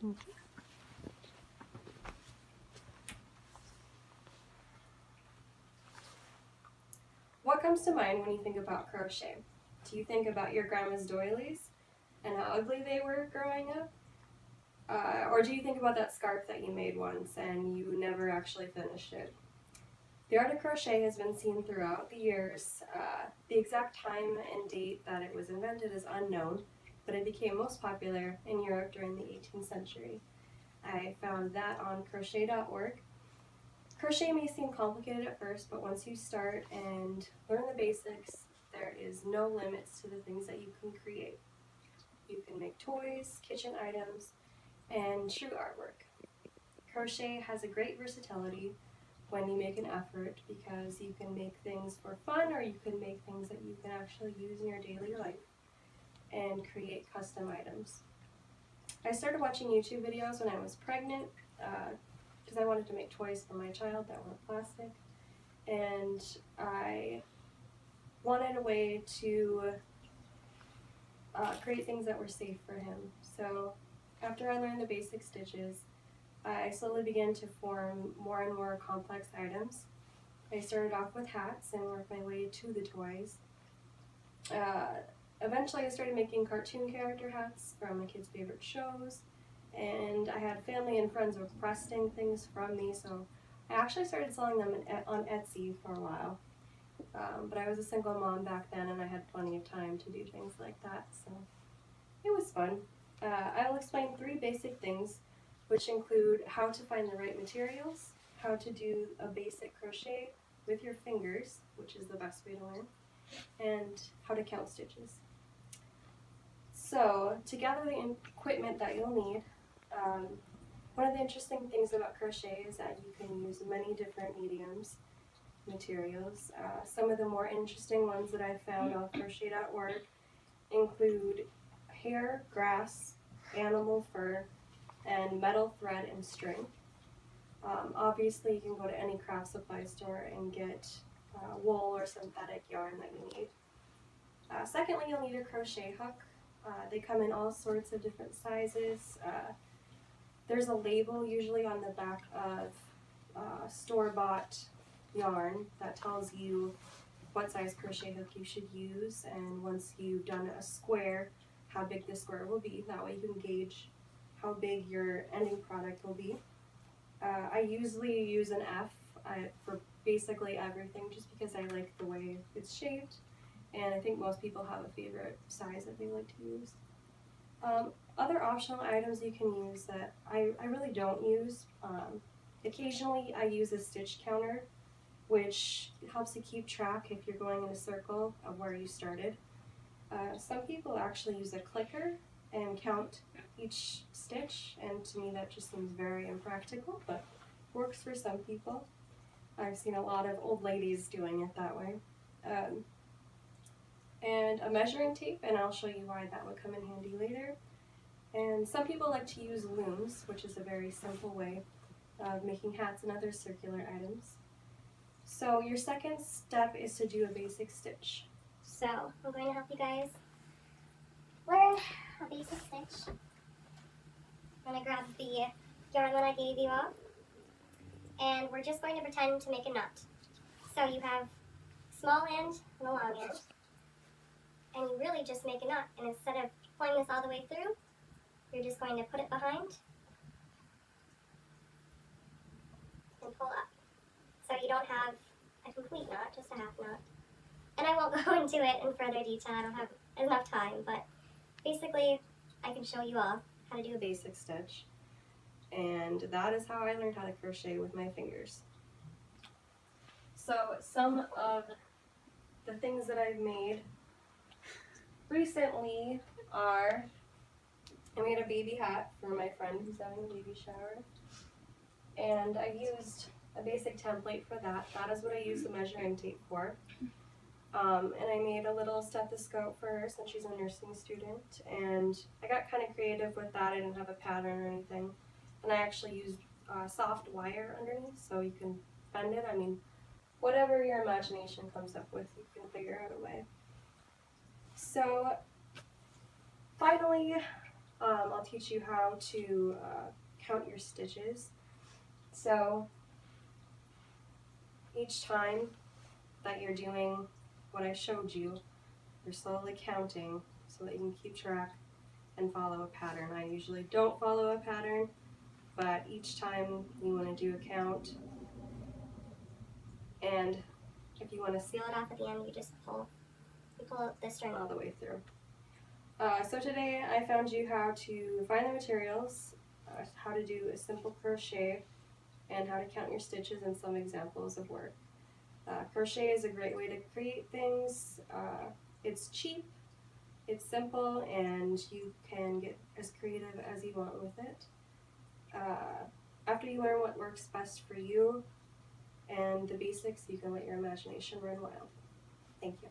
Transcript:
Okay. What comes to mind when you think about crochet? Do you think about your grandma's doilies and how ugly they were growing up? Or do you think about that scarf that you made once and you never actually finished it? The art of crochet has been seen throughout the years. The exact time and date that it was invented is unknown, but it became most popular in Europe during the 18th century. I found that on crochet.org. Crochet may seem complicated at first, but once you start and learn the basics, there is no limits to the things that you can create. You can make toys, kitchen items, and true artwork. Crochet has a great versatility when you make an effort because you can make things for fun or you can make things that you can actually use in your daily life and create custom items. I started watching YouTube videos when I was pregnant because I wanted to make toys for my child that weren't plastic, and I wanted a way to create things that were safe for him. So after I learned the basic stitches, I slowly began to form more and more complex items. I started off with hats and worked my way to the toys. Eventually I started making cartoon character hats from my kids' favorite shows, and I had family and friends requesting things from me, so I actually started selling them on Etsy for a while. But I was a single mom back then and I had plenty of time to do things like that, so it was fun. I'll explain 3 basic things, which include how to find the right materials, how to do a basic crochet with your fingers, which is the best way to learn, and how to count stitches. So, to gather the equipment that you'll need, one of the interesting things about crochet is that you can use many different materials. Some of the more interesting ones that I've found on crochet.org include hair, grass, animal fur, and metal thread and string. Obviously, you can go to any craft supply store and get wool or synthetic yarn that you need. Secondly, you'll need a crochet hook. They come in all sorts of different sizes. There's a label usually on the back of store-bought yarn that tells you what size crochet hook you should use, and once you've done a square, how big the square will be. That way you can gauge how big your ending product will be. I usually use an F for basically everything just because I like the way it's shaped, and I think most people have a favorite size that they like to use. Other optional items you can use that I really don't use. Occasionally I use a stitch counter, which helps you keep track if you're going in a circle of where you started. Some people actually use a clicker and count each stitch, and to me that just seems very impractical, but works for some people. I've seen a lot of old ladies doing it that way. And a measuring tape, and I'll show you why that would come in handy later. And some people like to use looms, which is a very simple way of making hats and other circular items. So your second step is to do a basic stitch. So I'm going to help you guys learn a basic stitch. I'm going to grab the yarn that I gave you all, and we're just going to pretend to make a knot. So you have small end and a long end, and you really just make a knot, and instead of pulling this all the way through, you're just going to put it behind and pull up. So you don't have a complete knot, just a half knot. And I won't go into it in further detail, I don't have enough time, but basically I can show you all how to do a Basic stitch. And that is how I learned how to crochet with my fingers. So some of the things that I've made recently are, I made a baby hat for my friend who's having a baby shower, and I used a basic template for that. That is what I use the measuring tape for. And I made a little stethoscope for her since she's a nursing student, and I got kind of creative with that. I didn't have a pattern or anything, and I actually used soft wire underneath so you can bend it. I mean, whatever your imagination comes up with, you can figure out a way. So finally, I'll teach you how to count your stitches. So each time that you're doing what I showed you, you're slowly counting so that you can keep track and follow a pattern. I usually don't follow a pattern, but each time you want to do a count, and if you want to Seal it off at the end, you just pull the string all the way through. So today I found you how to find the materials, how to do a simple crochet, and how to count your stitches and some examples of work. Crochet is a great way to create things. It's cheap, it's simple, and you can get as creative as you want with it. After you learn what works best for you and the basics, you can let your imagination run wild. Thank you.